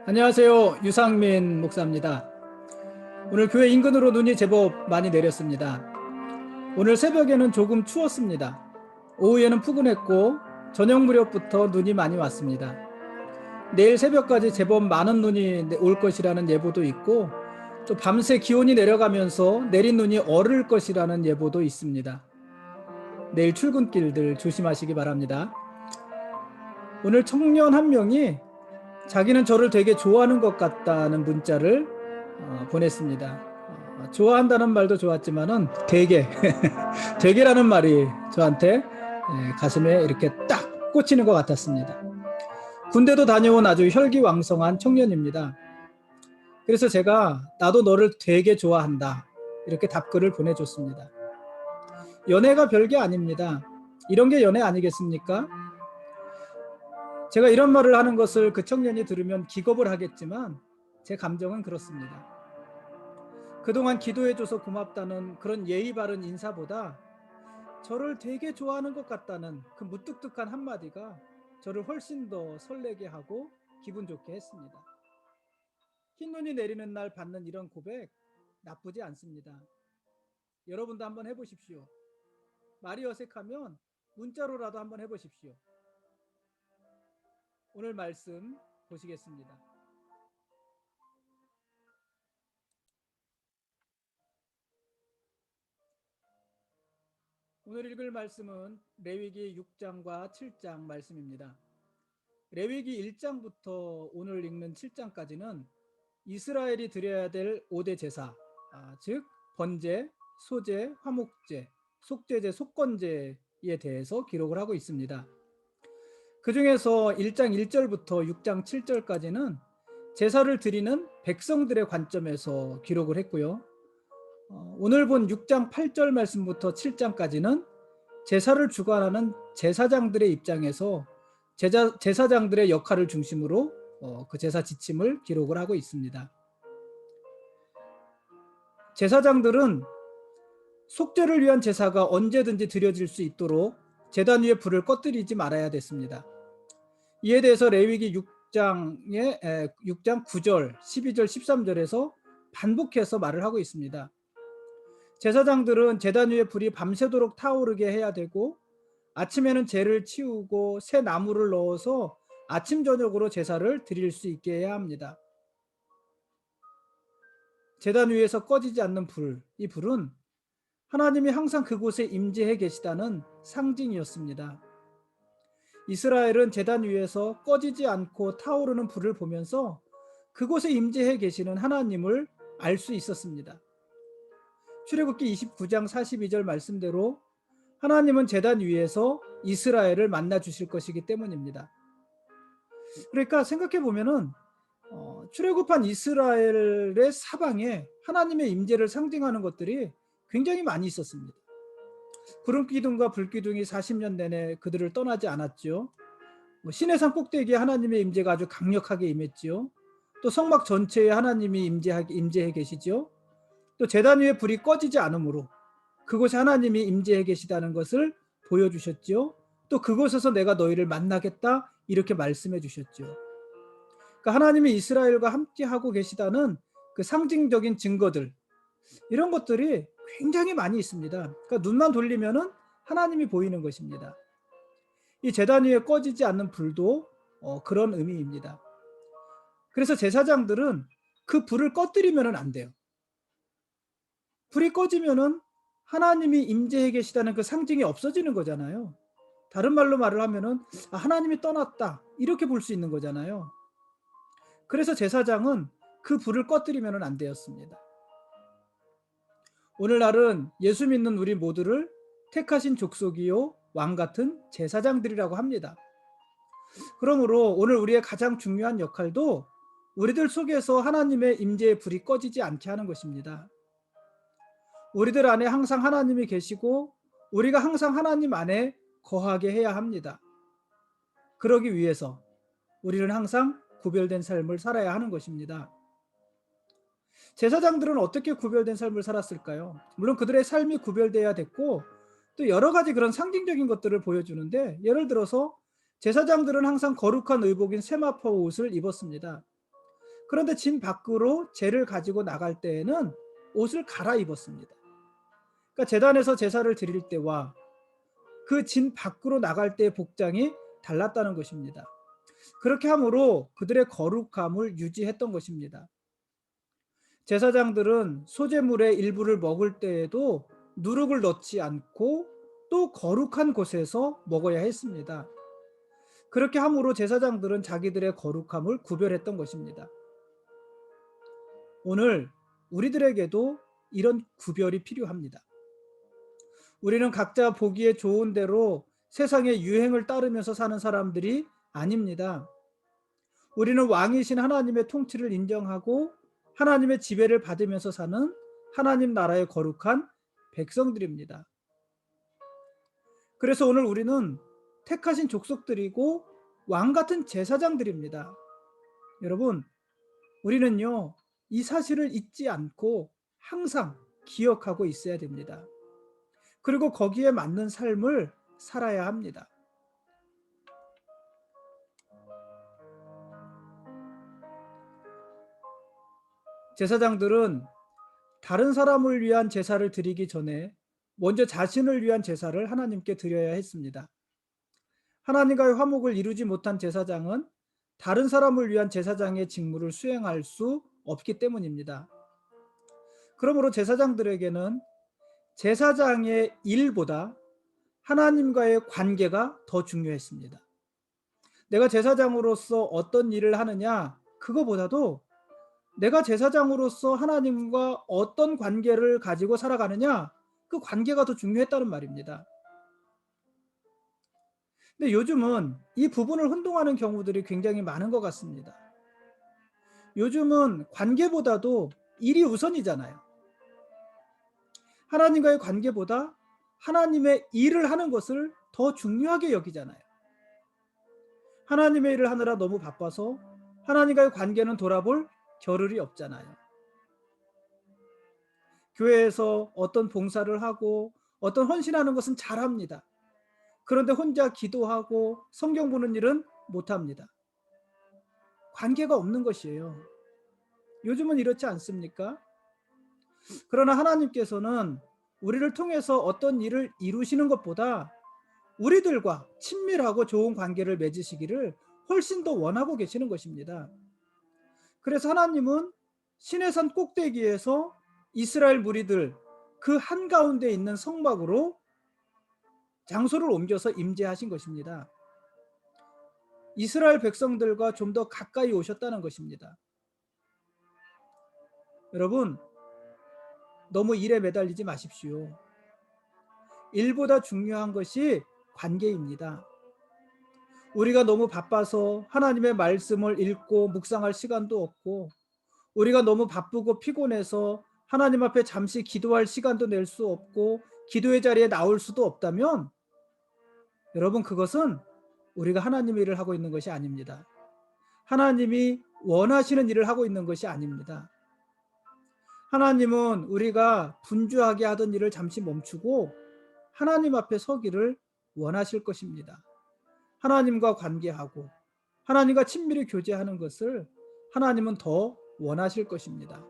안녕하세요. 유상민 목사입니다. 오늘 교회 인근으로 눈이 제법 많이 내렸습니다. 오늘 새벽에는 조금 추웠습니다. 오후에는 푸근했고 저녁 무렵부터 눈이 많이 왔습니다. 내일 새벽까지 제법 많은 눈이 올 것이라는 예보도 있고 또 밤새 기온이 내려가면서 내린 눈이 얼을 것이라는 예보도 있습니다. 내일 출근길들 조심하시기 바랍니다. 오늘 청년 한 명이 자기는 저를 되게 좋아하는 것 같다는 문자를 보냈습니다. 좋아한다는 말도 좋았지만은 되게 되게라는 말이 저한테 가슴에 이렇게 딱 꽂히는 것 같았습니다. 군대도 다녀온 아주 혈기왕성한 청년입니다. 그래서 제가 나도 너를 되게 좋아한다 이렇게 답글을 보내줬습니다. 연애가 별게 아닙니다. 이런 게 연애 아니겠습니까? 제가 이런 말을 하는 것을 그 청년이 들으면 기겁을 하겠지만 제 감정은 그렇습니다. 그동안 기도해줘서 고맙다는 그런 예의 바른 인사보다 저를 되게 좋아하는 것 같다는 그 무뚝뚝한 한마디가 저를 훨씬 더 설레게 하고 기분 좋게 했습니다. 흰눈이 내리는 날 받는 이런 고백 나쁘지 않습니다. 여러분도 한번 해보십시오. 말이 어색하면 문자로라도 한번 해보십시오. 오늘 말씀 보시겠습니다. 오늘 읽을 말씀은 레위기 6장과 7장 말씀입니다. 레위기 1장부터 오늘 읽는 7장까지는 이스라엘이 드려야 될 5대 제사, 즉 번제, 소제, 화목제, 속죄제, 속건제에 대해서 기록을 하고 있습니다. 그 중에서 1장 1절부터 6장 7절까지는 제사를 드리는 백성들의 관점에서 기록을 했고요. 오늘 본 6장 8절 말씀부터 7장까지는 제사를 주관하는 제사장들의 입장에서 제사장들의 역할을 중심으로 그 제사 지침을 기록을 하고 있습니다. 제사장들은 속죄를 위한 제사가 언제든지 드려질 수 있도록 제단 위에 불을 꺼뜨리지 말아야 됐습니다. 이에 대해서 레위기 6장 9절, 12절, 13절에서 반복해서 말을 하고 있습니다. 제사장들은 제단 위에 불이 밤새도록 타오르게 해야 되고 아침에는 재를 치우고 새 나무를 넣어서 아침 저녁으로 제사를 드릴 수 있게 해야 합니다. 제단 위에서 꺼지지 않는 불, 이 불은 하나님이 항상 그곳에 임재해 계시다는 상징이었습니다. 이스라엘은 제단 위에서 꺼지지 않고 타오르는 불을 보면서 그곳에 임재해 계시는 하나님을 알 수 있었습니다. 출애굽기 29장 42절 말씀대로 하나님은 제단 위에서 이스라엘을 만나 주실 것이기 때문입니다. 그러니까 생각해 보면은 출애굽한 이스라엘의 사방에 하나님의 임재를 상징하는 것들이 굉장히 많이 있었습니다. 구름 기둥과 불 기둥이 40년 내내 그들을 떠나지 않았죠. 시내산 꼭대기에 하나님의 임재가 아주 강력하게 임했지요. 또 성막 전체에 하나님이 임재해 계시죠. 또 제단 위에 불이 꺼지지 않으므로 그곳에 하나님이 임재해 계시다는 것을 보여주셨죠. 또 그곳에서 내가 너희를 만나겠다 이렇게 말씀해 주셨죠. 그러니까 하나님이 이스라엘과 함께하고 계시다는 그 상징적인 증거들, 이런 것들이 굉장히 많이 있습니다. 그러니까 눈만 돌리면은 하나님이 보이는 것입니다. 이 제단 위에 꺼지지 않는 불도 그런 의미입니다. 그래서 제사장들은 그 불을 꺼뜨리면은 안 돼요. 불이 꺼지면은 하나님이 임재해 계시다는 그 상징이 없어지는 거잖아요. 다른 말로 말을 하면은 하나님이 떠났다 이렇게 볼 수 있는 거잖아요. 그래서 제사장은 그 불을 꺼뜨리면은 안 되었습니다. 오늘날은 예수 믿는 우리 모두를 택하신 족속이요 왕 같은 제사장들이라고 합니다. 그러므로 오늘 우리의 가장 중요한 역할도 우리들 속에서 하나님의 임재의 불이 꺼지지 않게 하는 것입니다. 우리들 안에 항상 하나님이 계시고 우리가 항상 하나님 안에 거하게 해야 합니다. 그러기 위해서 우리는 항상 구별된 삶을 살아야 하는 것입니다. 제사장들은 어떻게 구별된 삶을 살았을까요? 물론 그들의 삶이 구별돼야 됐고 또 여러 가지 그런 상징적인 것들을 보여주는데, 예를 들어서 제사장들은 항상 거룩한 의복인 세마포 옷을 입었습니다. 그런데 진 밖으로 제를 가지고 나갈 때에는 옷을 갈아입었습니다. 그러니까 제단에서 제사를 드릴 때와 그 진 밖으로 나갈 때의 복장이 달랐다는 것입니다. 그렇게 함으로 그들의 거룩함을 유지했던 것입니다. 제사장들은 소제물의 일부를 먹을 때에도 누룩을 넣지 않고 또 거룩한 곳에서 먹어야 했습니다. 그렇게 함으로 제사장들은 자기들의 거룩함을 구별했던 것입니다. 오늘 우리들에게도 이런 구별이 필요합니다. 우리는 각자 보기에 좋은 대로 세상의 유행을 따르면서 사는 사람들이 아닙니다. 우리는 왕이신 하나님의 통치를 인정하고 하나님의 지배를 받으면서 사는 하나님 나라의 거룩한 백성들입니다. 그래서 오늘 우리는 택하신 족속들이고 왕 같은 제사장들입니다. 여러분, 우리는요, 이 사실을 잊지 않고 항상 기억하고 있어야 됩니다. 그리고 거기에 맞는 삶을 살아야 합니다. 제사장들은 다른 사람을 위한 제사를 드리기 전에 먼저 자신을 위한 제사를 하나님께 드려야 했습니다. 하나님과의 화목을 이루지 못한 제사장은 다른 사람을 위한 제사장의 직무를 수행할 수 없기 때문입니다. 그러므로 제사장들에게는 제사장의 일보다 하나님과의 관계가 더 중요했습니다. 내가 제사장으로서 어떤 일을 하느냐, 그거보다도 내가 제사장으로서 하나님과 어떤 관계를 가지고 살아가느냐, 그 관계가 더 중요했다는 말입니다. 근데 요즘은 이 부분을 혼동하는 경우들이 굉장히 많은 것 같습니다. 요즘은 관계보다도 일이 우선이잖아요. 하나님과의 관계보다 하나님의 일을 하는 것을 더 중요하게 여기잖아요. 하나님의 일을 하느라 너무 바빠서 하나님과의 관계는 돌아볼 겨를이 없잖아요. 교회에서 어떤 봉사를 하고 어떤 헌신하는 것은 잘합니다. 그런데 혼자 기도하고 성경 보는 일은 못합니다. 관계가 없는 것이에요. 요즘은 이렇지 않습니까? 그러나 하나님께서는 우리를 통해서 어떤 일을 이루시는 것보다 우리들과 친밀하고 좋은 관계를 맺으시기를 훨씬 더 원하고 계시는 것입니다. 그래서 하나님은 시내산 꼭대기에서 이스라엘 무리들 그 한가운데 있는 성막으로 장소를 옮겨서 임재하신 것입니다. 이스라엘 백성들과 좀 더 가까이 오셨다는 것입니다. 여러분, 너무 일에 매달리지 마십시오. 일보다 중요한 것이 관계입니다. 우리가 너무 바빠서 하나님의 말씀을 읽고 묵상할 시간도 없고, 우리가 너무 바쁘고 피곤해서 하나님 앞에 잠시 기도할 시간도 낼 수 없고 기도의 자리에 나올 수도 없다면, 여러분, 그것은 우리가 하나님의 일을 하고 있는 것이 아닙니다. 하나님이 원하시는 일을 하고 있는 것이 아닙니다. 하나님은 우리가 분주하게 하던 일을 잠시 멈추고 하나님 앞에 서기를 원하실 것입니다. 하나님과 관계하고 하나님과 친밀히 교제하는 것을 하나님은 더 원하실 것입니다.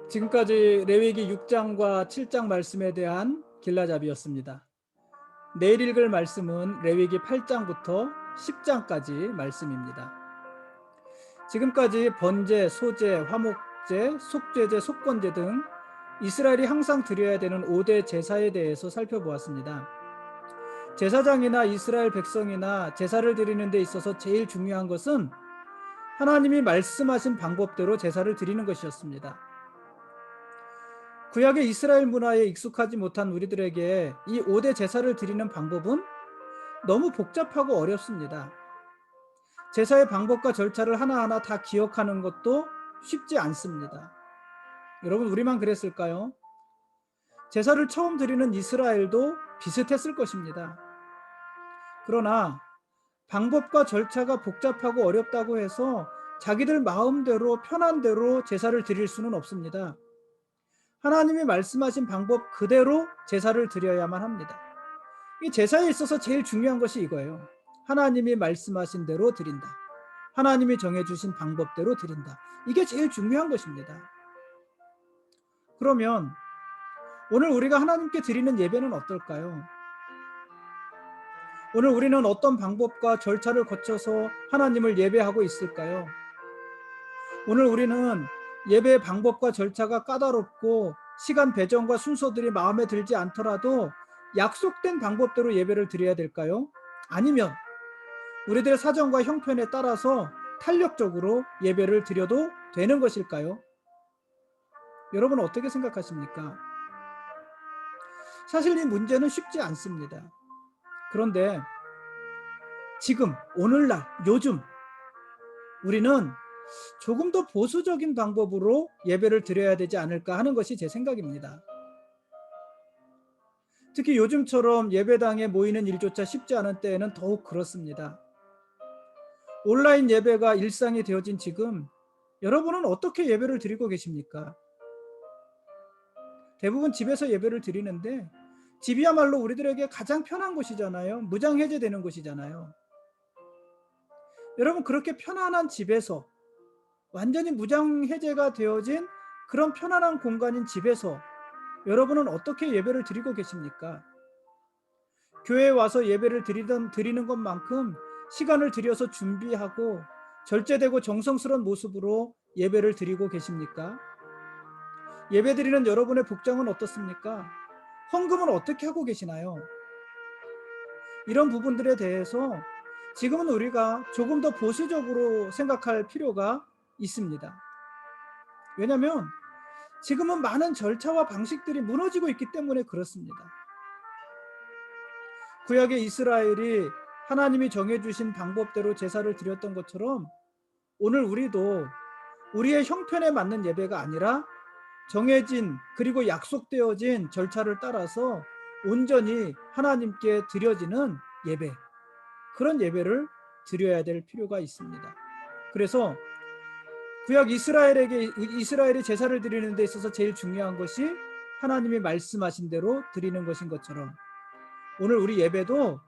지금까지 레위기 6장과 7장 말씀에 대한 길라잡이였습니다. 내일 읽을 말씀은 레위기 8장부터 10장까지 말씀입니다. 지금까지 번제, 소제, 화목제, 속죄제, 속건제 등 이스라엘이 항상 드려야 되는 5대 제사에 대해서 살펴보았습니다. 제사장이나 이스라엘 백성이나 제사를 드리는 데 있어서 제일 중요한 것은 하나님이 말씀하신 방법대로 제사를 드리는 것이었습니다. 구약의 이스라엘 문화에 익숙하지 못한 우리들에게 이 5대 제사를 드리는 방법은 너무 복잡하고 어렵습니다. 제사의 방법과 절차를 하나하나 다 기억하는 것도 쉽지 않습니다. 여러분, 우리만 그랬을까요? 제사를 처음 드리는 이스라엘도 비슷했을 것입니다. 그러나 방법과 절차가 복잡하고 어렵다고 해서 자기들 마음대로 편한 대로 제사를 드릴 수는 없습니다. 하나님이 말씀하신 방법 그대로 제사를 드려야만 합니다. 이 제사에 있어서 제일 중요한 것이 이거예요. 하나님이 말씀하신 대로 드린다. 하나님이 정해주신 방법대로 드린다. 이게 제일 중요한 것입니다. 그러면 오늘 우리가 하나님께 드리는 예배는 어떨까요? 오늘 우리는 어떤 방법과 절차를 거쳐서 하나님을 예배하고 있을까요? 오늘 우리는 예배의 방법과 절차가 까다롭고 시간 배정과 순서들이 마음에 들지 않더라도 약속된 방법대로 예배를 드려야 될까요? 아니면 우리들의 사정과 형편에 따라서 탄력적으로 예배를 드려도 되는 것일까요? 여러분 어떻게 생각하십니까? 사실 이 문제는 쉽지 않습니다. 그런데 지금 오늘날 요즘 우리는 조금 더 보수적인 방법으로 예배를 드려야 되지 않을까 하는 것이 제 생각입니다. 특히 요즘처럼 예배당에 모이는 일조차 쉽지 않은 때에는 더욱 그렇습니다. 온라인 예배가 일상이 되어진 지금 여러분은 어떻게 예배를 드리고 계십니까? 대부분 집에서 예배를 드리는데 집이야말로 우리들에게 가장 편한 곳이잖아요. 무장해제되는 곳이잖아요. 여러분 그렇게 편안한 집에서 완전히 무장해제가 되어진 그런 편안한 공간인 집에서 여러분은 어떻게 예배를 드리고 계십니까? 교회에 와서 예배를 드리는 것만큼 시간을 들여서 준비하고 절제되고 정성스러운 모습으로 예배를 드리고 계십니까? 예배 드리는 여러분의 복장은 어떻습니까? 헌금은 어떻게 하고 계시나요? 이런 부분들에 대해서 지금은 우리가 조금 더 보수적으로 생각할 필요가 있습니다. 왜냐하면 지금은 많은 절차와 방식들이 무너지고 있기 때문에 그렇습니다. 구약의 이스라엘이 하나님이 정해주신 방법대로 제사를 드렸던 것처럼 오늘 우리도 우리의 형편에 맞는 예배가 아니라 정해진 그리고 약속되어진 절차를 따라서 온전히 하나님께 드려지는 예배, 그런 예배를 드려야 될 필요가 있습니다. 그래서 구약 이스라엘이 제사를 드리는 데 있어서 제일 중요한 것이 하나님이 말씀하신 대로 드리는 것인 것처럼 오늘 우리 예배도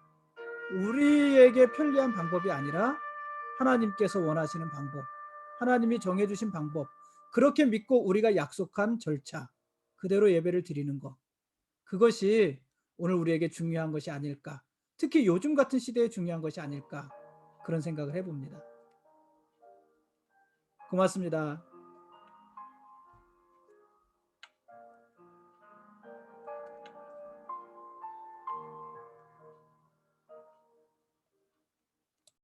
우리에게 편리한 방법이 아니라 하나님께서 원하시는 방법, 하나님이 정해주신 방법, 그렇게 믿고 우리가 약속한 절차 그대로 예배를 드리는 것, 그것이 오늘 우리에게 중요한 것이 아닐까, 특히 요즘 같은 시대에 중요한 것이 아닐까, 그런 생각을 해봅니다. 고맙습니다.